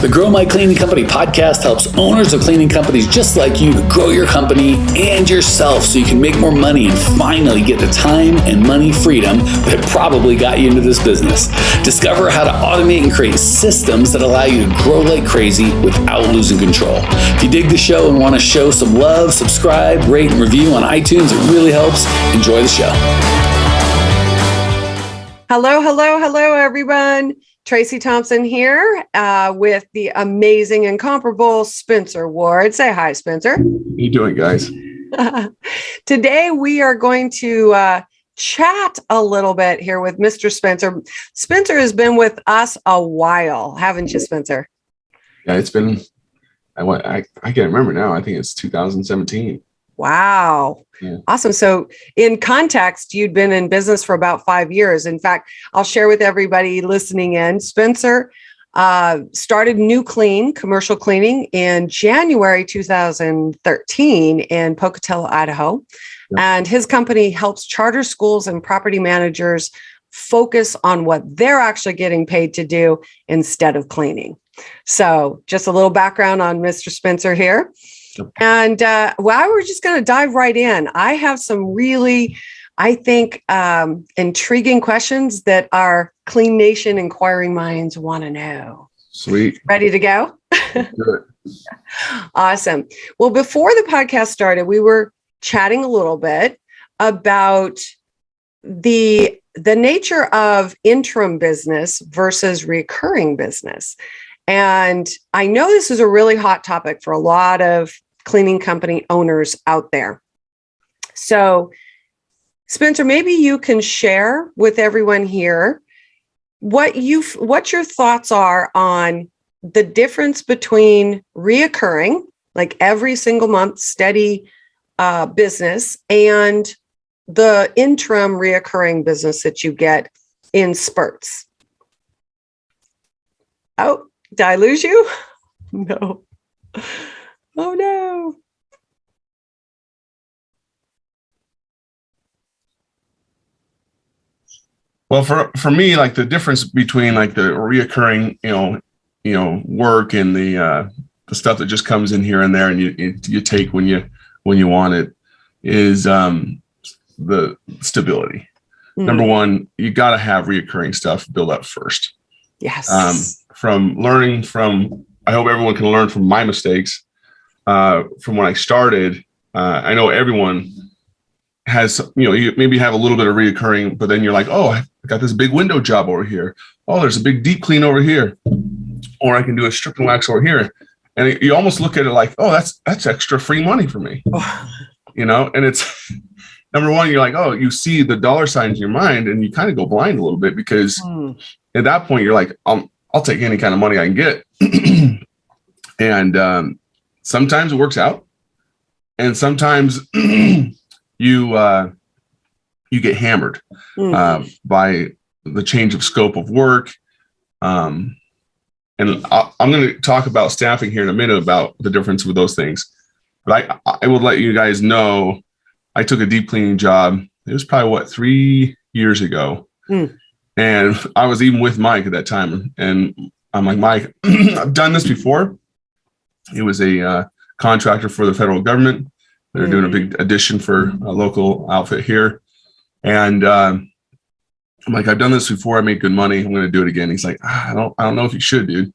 The Grow My Cleaning Company podcast helps owners of cleaning companies just like you to grow your company and yourself so you can make more money and finally get the time and money freedom that probably got you into this business. Discover how to automate and create systems that allow you to grow like crazy without losing control. If you dig the show and want to show some love, subscribe, rate, and review on iTunes. It really helps. Enjoy the show. Hello, everyone. Tracey Thompson here with the amazing, incomparable Spencer Ward. Say hi, Spencer. How you doing, guys? Today, we are going to chat a little bit here with Mr. Spencer. Spencer has been with us a while, haven't you, Spencer? Yeah, it's been, I can't remember now. I think it's 2017. Wow. Yeah. Awesome. So in context, you'd been in business for about 5 years. In fact, I'll share with everybody listening in, Spencer started New Clean, commercial cleaning, in January 2013 in Pocatello, Idaho. Yep. And his company helps charter schools and property managers focus on what they're actually getting paid to do instead of cleaning. So just a little background on Mr. Spencer here. And we're just going to dive right in. I have some really, I think, intriguing questions that our Clean Nation inquiring minds want to know. Sweet. Ready to go? Good. Awesome. Well, before the podcast started, we were chatting a little bit about the nature of interim business versus recurring business. And I know this is a really hot topic for a lot of cleaning company owners out there. So, Spencer, maybe you can share with everyone here what your thoughts are on the difference between reoccurring, like every single month, steady business, and the interim reoccurring business that you get in spurts. Oh, did I lose you? No. Oh, no. Well, for me, like the difference between like the reoccurring, work and the stuff that just comes in here and there and you take when you want it is the stability. Mm. Number one, you got to have reoccurring stuff build up first. Yes. I hope everyone can learn from my mistakes. From when I started, I know everyone has, you maybe have a little bit of reoccurring, but then you're like, oh, I got this big window job over here. Oh, there's a big deep clean over here. Or I can do a strip and wax over here. And you almost look at it like, oh, that's extra free money for me. And it's number one, you're like, oh, you see the dollar signs in your mind and you kind of go blind a little bit because at that point you're like, I'll take any kind of money I can get. And sometimes it works out, and sometimes you get hammered by the change of scope of work. And I'm going to talk about staffing here in a minute about the difference with those things. But I will let you guys know I took a deep cleaning job. It was probably 3 years ago, and I was even with Mike at that time, and I'm like, Mike, I've done this before. It was a contractor for the federal government. They're doing a big addition for a local outfit here. And I'm like, I've done this before. I made good money. I'm going to do it again. He's like, I don't know if you should, dude.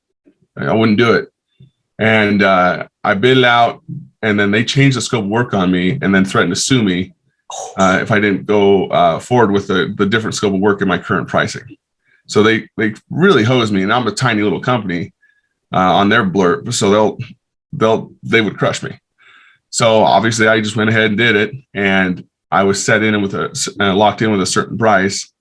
I wouldn't do it. And I bid it out, and then they changed the scope of work on me and then threatened to sue me if I didn't go forward with the different scope of work in my current pricing. So they really hosed me, and I'm a tiny little company on their blurb. So they would crush me. So obviously I just went ahead and did it, and I was locked in with a certain price,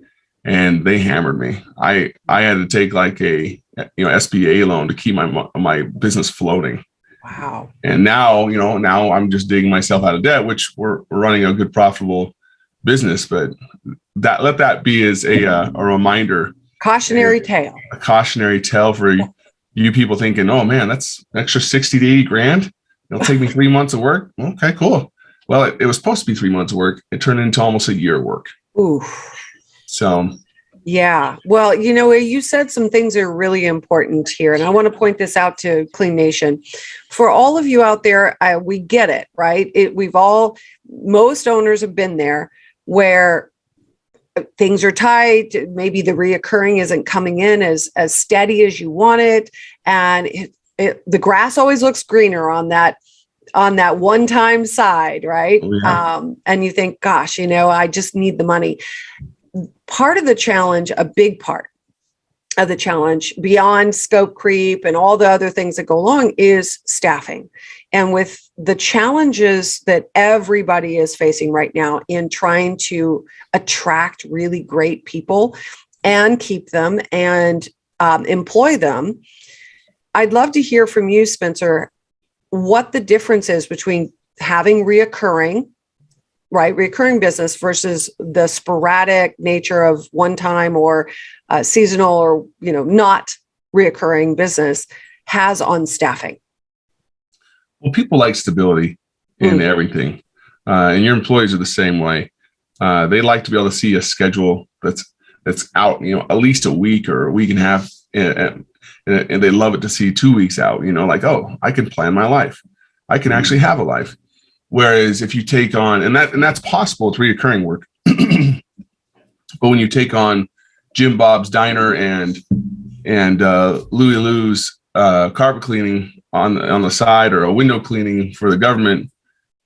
and they hammered me. I had to take like a SBA loan to keep my business floating. Wow. And now I'm just digging myself out of debt, which we're running a good profitable business, but let that be as a reminder. Cautionary tale. A cautionary tale for you people thinking, oh man, that's an extra 60 to 80 grand. It'll take me 3 months of work. Okay, cool. Well, it was supposed to be 3 months of work. It turned into almost a year of work. Ooh. So Yeah. Well, you said some things that are really important here. And I want to point this out to Clean Nation. For all of you out there, we get it, right? Most owners have been there where things are tight. Maybe the reoccurring isn't coming in as steady as you want it. And the grass always looks greener on that one-time side, right? Yeah. And you think, gosh, I just need the money. Part of the challenge, a big part of the challenge beyond scope creep and all the other things that go along, is staffing. And with the challenges that everybody is facing right now in trying to attract really great people and keep them and employ them, I'd love to hear from you, Spencer, what the difference is between having reoccurring business versus the sporadic nature of one time or seasonal or, not reoccurring business has on staffing. Well, people like stability in everything. And your employees are the same way. They like to be able to see a schedule that's out, at least a week or a week and a half. And they love it to see 2 weeks out, like, oh, I can plan my life. I can actually have a life. Whereas if you take on, and that's possible, it's reoccurring work. But when you take on Jim Bob's Diner and Louie Lou's carpet cleaning on the side, or a window cleaning for the government,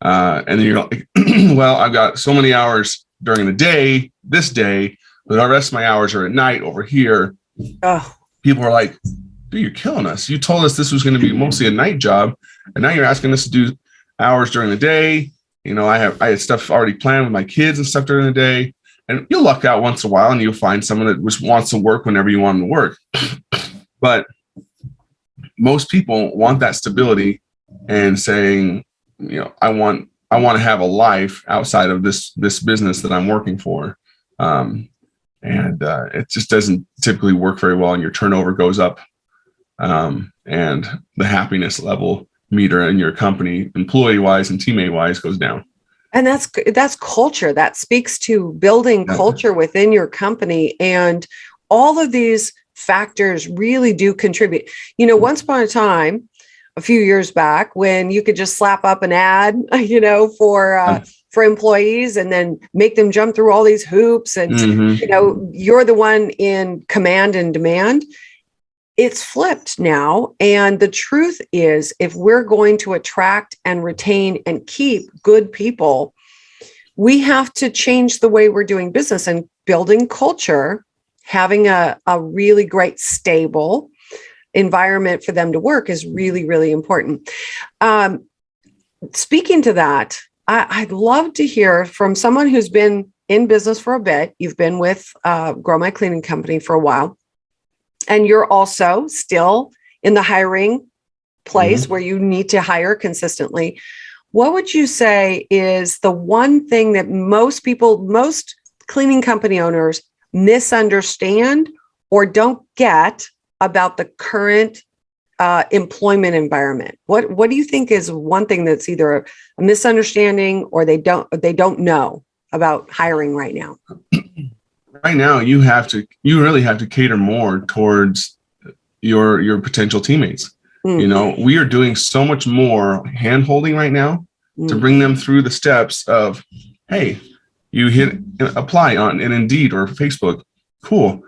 and then you're like, well, I've got so many hours during the day, this day, but the rest of my hours are at night over here. Oh. People are like, dude, you're killing us. You told us this was going to be mostly a night job, and now you're asking us to do hours during the day. I had stuff already planned with my kids and stuff during the day. And you'll luck out once in a while and you'll find someone that just wants to work whenever you want them to work. But most people want that stability and saying, I want to have a life outside of this business that I'm working for. And it just doesn't typically work very well, and your turnover goes up. And the happiness level meter in your company, employee wise and teammate wise, goes down. And that's culture. That speaks to building culture within your company. And all of these factors really do contribute. Once upon a time, a few years back, when you could just slap up an ad, for employees and then make them jump through all these hoops and, you're the one in command and demand. It's flipped now. And the truth is, if we're going to attract and retain and keep good people, we have to change the way we're doing business, and building culture, having a really great, stable environment for them to work is really, really important. Speaking to that, I'd love to hear from someone who's been in business for a bit. You've been with Grow My Cleaning Company for a while. And you're also still in the hiring place where you need to hire consistently. What would you say is the one thing that most cleaning company owners misunderstand or don't get about the current employment environment? What do you think is one thing that's either a misunderstanding or they don't know about hiring right now? Right now, you really have to cater more towards your potential teammates. We are doing so much more hand holding right now to bring them through the steps of, hey, you hit apply on an Indeed or Facebook. Cool.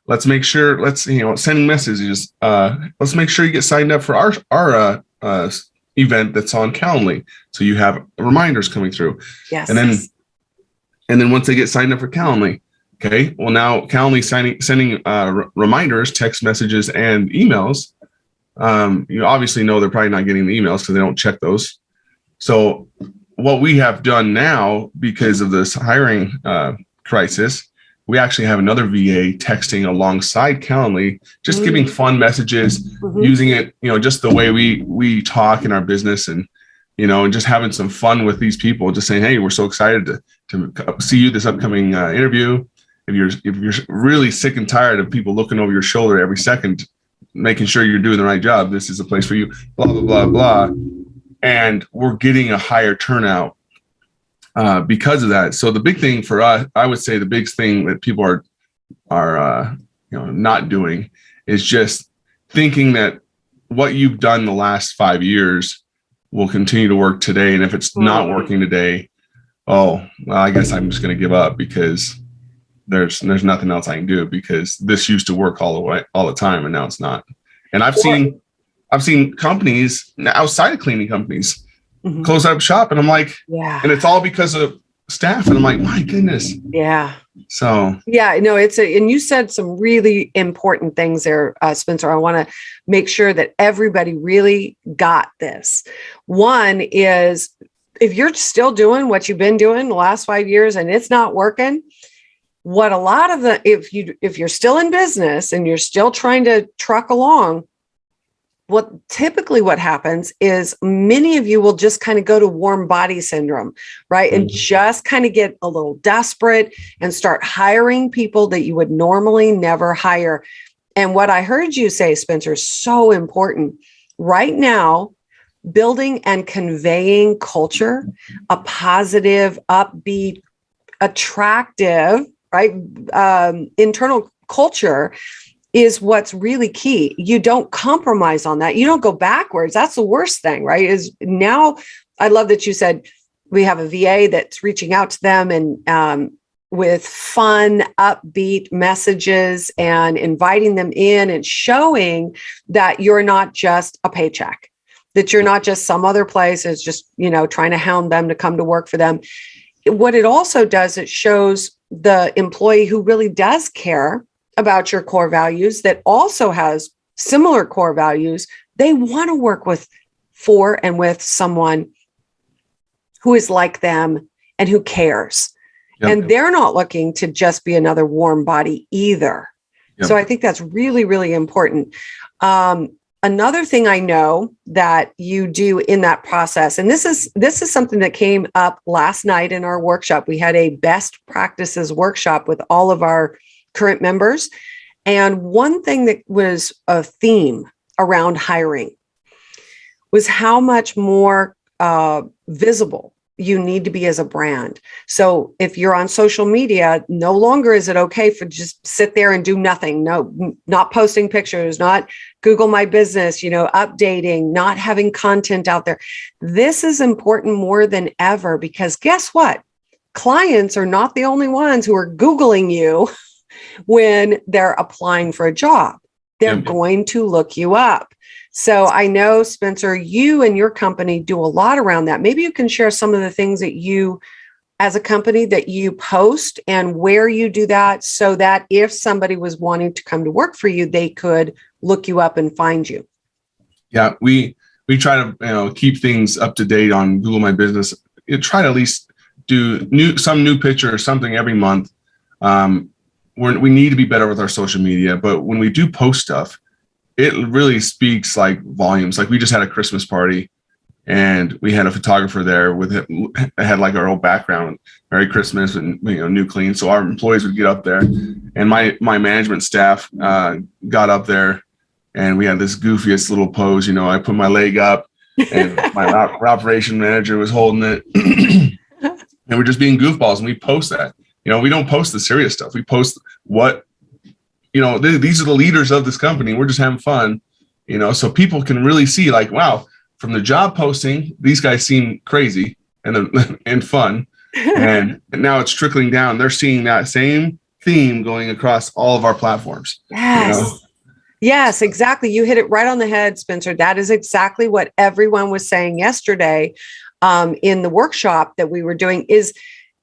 Let's make sure, sending messages. Let's make sure you get signed up for our event that's on Calendly. So you have reminders coming through. Yes. And then once they get signed up for Calendly, okay, well, now Calendly sending reminders, text messages, and emails. You obviously know they're probably not getting the emails because they don't check those. So what we have done now, because of this hiring crisis, we actually have another VA texting alongside Calendly, just giving fun messages, using it, just the way we talk in our business, and and just having some fun with these people, just saying, hey, we're so excited to see you this upcoming interview. If you're really sick and tired of people looking over your shoulder every second, making sure you're doing the right job, this is a place for you, blah, blah, blah, blah. And we're getting a higher turnout because of that. So the big thing for us, I would say the biggest thing that people are not doing is just thinking that what you've done the last 5 years will continue to work today. And if it's not working today, oh, well, I guess I'm just going to give up because there's nothing else I can do, because this used to work all the time, and now it's not. And I've seen companies outside of cleaning companies close up shop, and I'm like, and it's all because of staff, and I'm like, my goodness. Yeah. So no, and you said some really important things there, Spencer. I want to make sure that everybody really got this. One is, if you're still doing what you've been doing the last 5 years and it's not working, what a lot of if you're still in business and you're still trying to truck along, what happens is many of you will just kind of go to warm body syndrome, right? And just kind of get a little desperate and start hiring people that you would normally never hire. And what I heard you say, Spencer, is so important. Right now, building and conveying culture, a positive, upbeat, attractive, right? Internal culture is what's really key. You don't compromise on that. You don't go backwards. That's the worst thing, right? Is now, I love that you said we have a VA that's reaching out to them and with fun, upbeat messages and inviting them in and showing that you're not just a paycheck, that you're not just some other place is just, trying to hound them to come to work for them. What it also does, it shows the employee who really does care about your core values, that also has similar core values. They want to work for and with someone who is like them and who cares. Yep. And they're not looking to just be another warm body either. Yep. So I think that's really, really important. Another thing I know that you do in that process, and this is something that came up last night in our workshop. We had a best practices workshop with all of our current members. And one thing that was a theme around hiring was how much more visible you need to be as a brand. So if you're on social media, no longer is it okay for just sit there and do nothing. No, not posting pictures, not Google My Business, updating, not having content out there. This is important more than ever, because guess what? Clients are not the only ones who are Googling you when they're applying for a job. They're going to look you up. So I know, Spencer, you and your company do a lot around that. Maybe you can share some of the things that you, as a company, that you post and where you do that, so that if somebody was wanting to come to work for you, they could look you up and find you. Yeah, we try to keep things up to date on Google My Business. Try to at least do some new picture or something every month. We need to be better with our social media, but when we do post stuff, it really speaks like volumes. Like, we just had a Christmas party and we had a photographer there with it, had like our old background, Merry Christmas and new clean. So our employees would get up there, and my management staff got up there, and we had this goofiest little pose. I put my leg up, and my operation manager was holding it, and we're just being goofballs, and we post that. We don't post the serious stuff. We post what, these are the leaders of this company. We're just having fun, so people can really see, like, wow, from the job posting, these guys seem crazy and fun. And now it's trickling down. They're seeing that same theme going across all of our platforms. Yes. Yes, exactly. You hit it right on the head, Spencer. That is exactly what everyone was saying yesterday in the workshop that we were doing.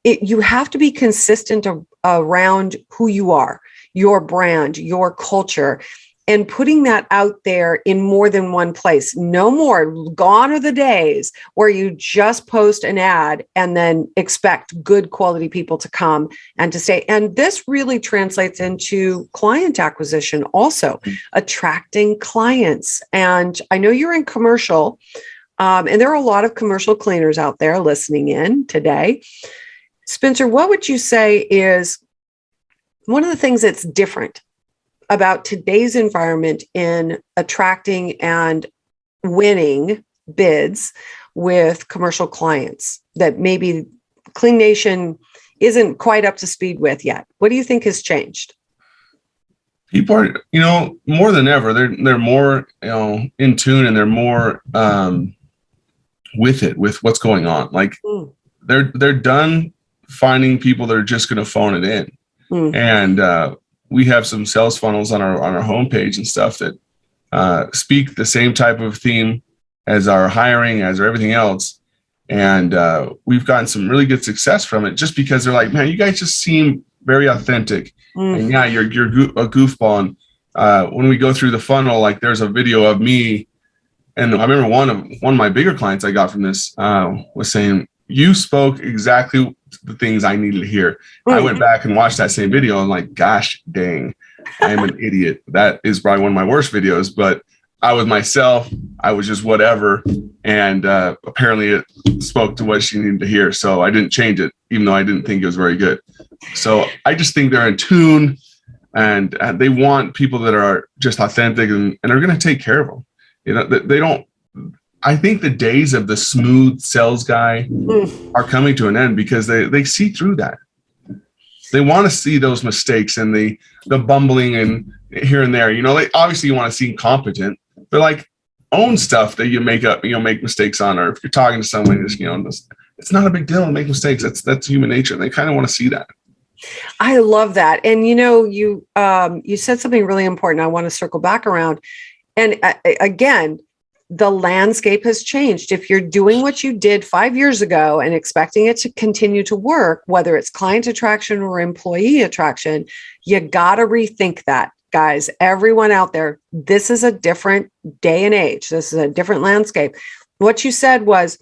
You have to be consistent around who you are, your brand, your culture, and putting that out there in more than one place. No more. Gone are the days where you just post an ad and then expect good quality people to come and to stay. And this really translates into client acquisition also, attracting clients. And I know you're in commercial, and there are a lot of commercial cleaners out there listening in today. Spencer, what would you say is one of the things that's different about today's environment in attracting and winning bids with commercial clients that maybe Clean Nation isn't quite up to speed with yet? What do you think has changed? People are, more than ever, they're more, in tune, and they're more with what's going on. Like they're done finding people that are just going to phone it in. And we have some sales funnels on our homepage and stuff that speak the same type of theme as our hiring, as our everything else. And we've gotten some really good success from it, just because they're like, man, you guys just seem very authentic. And yeah, you're a goofball. And when we go through the funnel, like there's a video of me. And I remember one of my bigger clients I got from this was saying, you spoke exactly the things I needed to hear. I went back and watched that same video. I'm like, gosh dang, I am an idiot. That is probably one of my worst videos, but I was myself. I was just whatever. And apparently it spoke to what she needed to hear. So I didn't change it, even though I didn't think it was very good. So I just think they're in tune, and they want people that are just authentic and are going to take care of them. They don't. I think the days of the smooth sales guy are coming to an end, because they see through that. They want to see those mistakes and the bumbling and here and there. Obviously you want to seem competent, but like own stuff that you make up, make mistakes on, or if you're talking to someone, it's not a big deal to make mistakes. That's human nature. And they kind of want to see that. I love that. And you said something really important. I want to circle back around. And again, the landscape has changed. If you're doing what you did 5 years ago and expecting it to continue to work, whether it's client attraction or employee attraction, you got to rethink that, guys. Everyone out there, this is a different day and age. This is a different landscape. What you said was,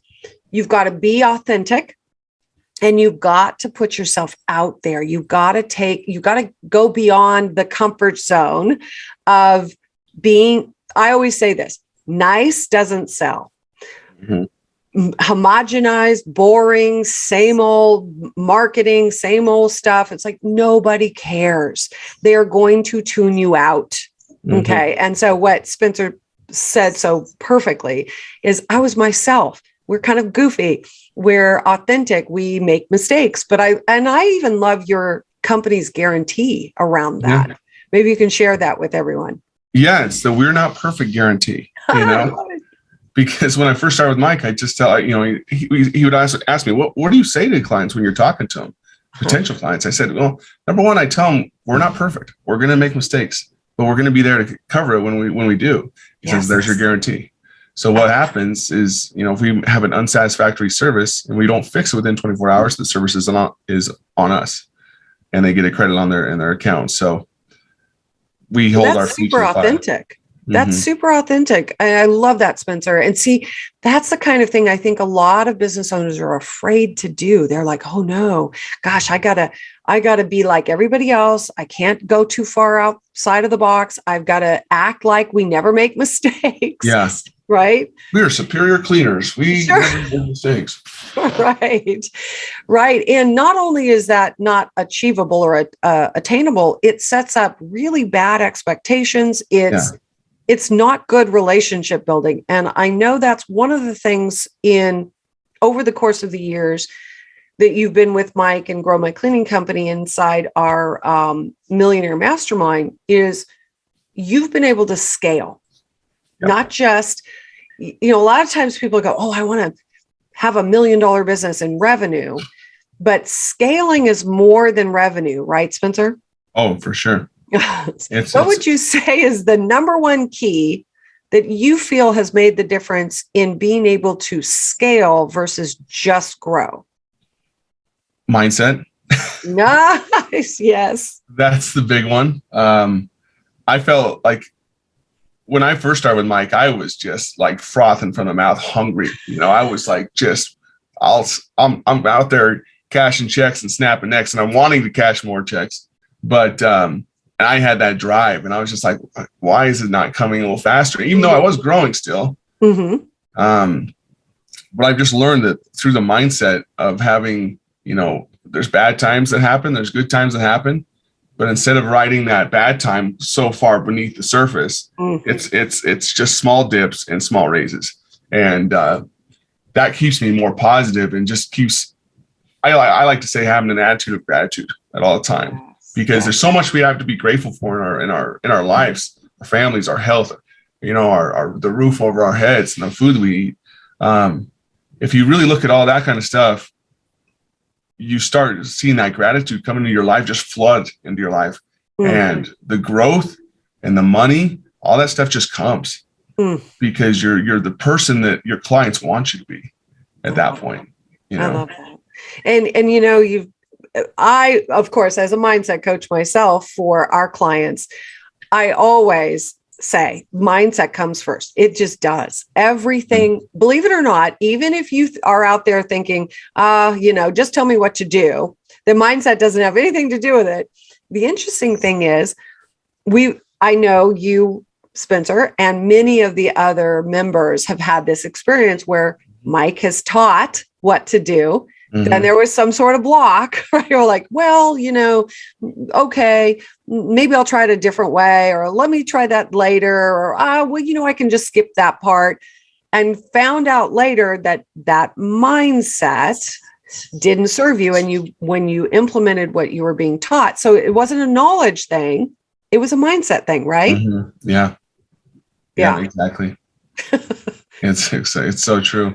you've got to be authentic, and you've got to put yourself out there. You've got to go beyond the comfort zone of being, I always say this, nice doesn't sell. Homogenized, boring, same old marketing, same old stuff. It's like nobody cares. They are going to tune you out. Okay. And so what Spencer said so perfectly is, I was myself. We're kind of goofy. We're authentic. We make mistakes. But I even love your company's guarantee around that. Yeah. Maybe you can share that with everyone. Yeah, it's the "we're not perfect" guarantee, because when I first started with Mike, I just tell, he would ask me, what do you say to clients when you're talking to them, potential clients? I said, well, number one, I tell them we're not perfect. We're going to make mistakes, but we're going to be there to cover it when we do, because there's your guarantee. So what happens is, if we have an unsatisfactory service and we don't fix it within 24 hours, the service is on us, and they get a credit on their account. So we hold our feet to the fire. Super authentic. That's super authentic. I love that, Spencer. And see, that's the kind of thing I think a lot of business owners are afraid to do. They're like, oh no, gosh, I gotta be like everybody else. I can't go too far outside of the box. I've got to act like we never make mistakes. Yeah. Right. We are superior cleaners. We never make mistakes. Right. And not only is that not achievable or attainable, it sets up really bad expectations. It's not good relationship building. And I know that's one of the things over the course of the years that you've been with Mike and Grow My Cleaning Company inside our Millionaire Mastermind is you've been able to scale. Yep. Not just, a lot of times people go, oh, I want to have $1 million business in revenue, but scaling is more than revenue, right, Spencer? Oh, for sure. What would you say is the number one key that you feel has made the difference in being able to scale versus just grow? Mindset. Nice. Yes. That's the big one. I felt like when I first started with Mike, I was just like frothing from the mouth, hungry. I was like, I'm out there cashing checks and snapping necks, and I'm wanting to cash more checks. But I had that drive, and I was just like, why is it not coming a little faster? Even though I was growing still. But I've just learned that through the mindset of having, there's bad times that happen, there's good times that happen. But instead of riding that bad time so far beneath the surface, it's just small dips and small raises. And that keeps me more positive and just keeps, I like to say, having an attitude of gratitude at all the time. because there's so much we have to be grateful for in our lives, our families, our health, our the roof over our heads and the food we eat. If you really look at all that kind of stuff, you start seeing that gratitude come into your life, just flood into your life. And the growth and the money, all that stuff just comes because you're the person that your clients want you to be at that point. I love that. And I, of course, as a mindset coach myself for our clients, I always say mindset comes first. It just does. Everything, believe it or not, even if you are out there thinking, just tell me what to do, the mindset doesn't have anything to do with it. The interesting thing is I know you, Spencer, and many of the other members have had this experience where Mike has taught what to do. Then there was some sort of block, right? You're like, well, okay, maybe I'll try it a different way, or let me try that later, or, I can just skip that part. And found out later that mindset didn't serve you when you implemented what you were being taught. So it wasn't a knowledge thing. It was a mindset thing, right? Yeah, exactly. It's so true.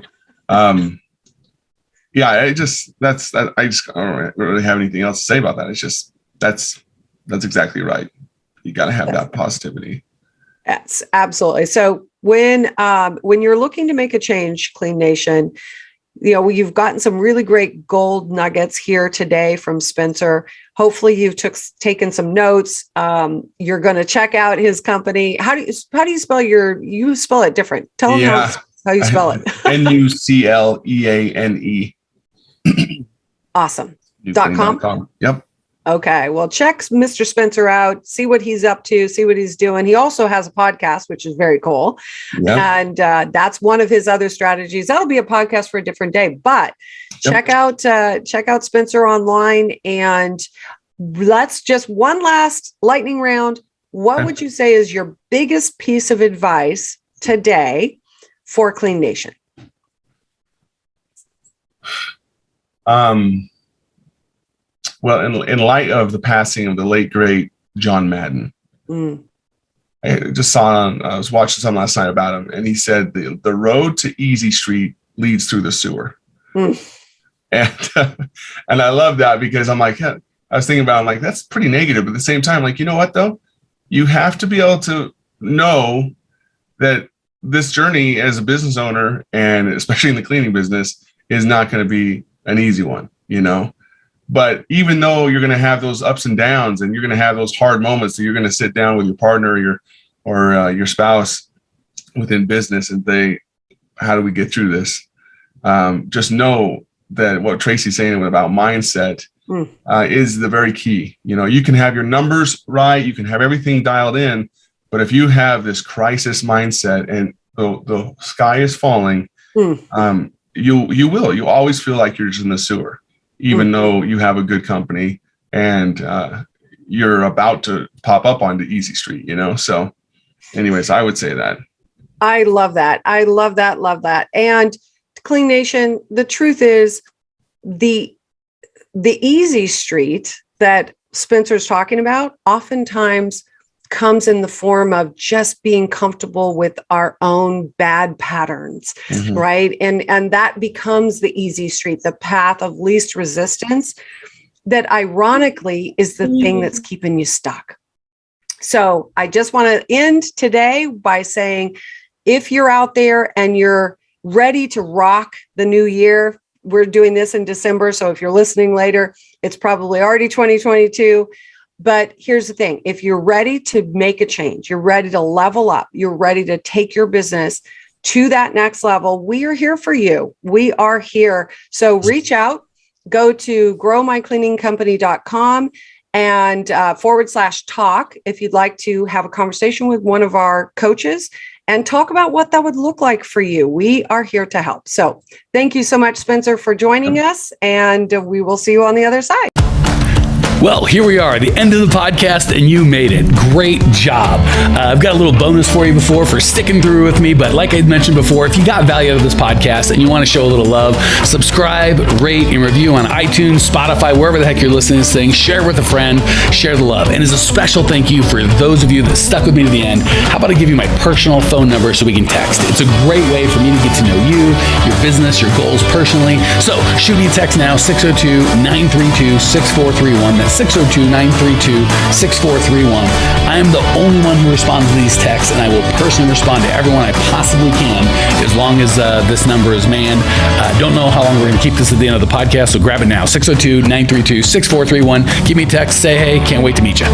I don't really have anything else to say about that. It's just, that's exactly right. You got to have that positivity. Yes, absolutely. So when you're looking to make a change, Clean Nation, you've gotten some really great gold nuggets here today from Spencer. Hopefully you've taken some notes. You're going to check out his company. How do you spell you spell it different. Tell them how you spell it. NUCLEANE. Awesome. .com. Yep. Okay. Well, check Mr. Spencer out, see what he's up to, see what he's doing. He also has a podcast, which is very cool. Yep. And that's one of his other strategies. That'll be a podcast for a different day, but check out Spencer online, and let's just one last lightning round. What would you say is your biggest piece of advice today for Clean Nation? Well, in light of the passing of the late, great John Madden, I was watching something last night about him, and he said the road to Easy Street leads through the sewer. And I love that, because I'm like, I was thinking about, I'm like, that's pretty negative. But at the same time, like, you know what, though? You have to be able to know that this journey as a business owner, and especially in the cleaning business, is not going to be an easy one, But even though you're going to have those ups and downs, and you're going to have those hard moments that you're going to sit down with your partner or your spouse within business and say, how do we get through this? Just know that what Tracey's saying about mindset is the very key. You can have your numbers right, you can have everything dialed in, but if you have this crisis mindset and the sky is falling, you always feel like you're just in the sewer, even though you have a good company and you're about to pop up onto Easy Street, So anyways, I would say that. I love that. I love that. Love that. And Clean Nation, the truth is the easy street that Spencer's talking about oftentimes comes in the form of just being comfortable with our own bad patterns, right? And that becomes the easy street, the path of least resistance, that ironically is the thing that's keeping you stuck. So I just want to end today by saying, if you're out there and you're ready to rock the new year, we're doing this in December. So if you're listening later, it's probably already 2022. But here's the thing. If you're ready to make a change, you're ready to level up, you're ready to take your business to that next level, we are here for you. We are here. So reach out, go to growmycleaningcompany.com and /talk if you'd like to have a conversation with one of our coaches and talk about what that would look like for you. We are here to help. So thank you so much, Spencer, for joining us, and we will see you on the other side. Well, here we are, the end of the podcast, and you made it. Great job. I've got a little bonus for you for sticking through with me, but like I mentioned before, if you got value out of this podcast and you want to show a little love, subscribe, rate, and review on iTunes, Spotify, wherever the heck you're listening to this thing. Share with a friend, share the love. And as a special thank you for those of you that stuck with me to the end, how about I give you my personal phone number so we can text? It's a great way for me to get to know you, your business, your goals personally. So shoot me a text now, 602-932-6431. That's 602-932-6431. I am the only one who responds to these texts, and I will personally respond to everyone I possibly can as long as this number is manned. Don't know how long we're going to keep this at the end of the podcast, so grab it now, 602-932-6431. Give me a text, say hey, can't wait to meet you.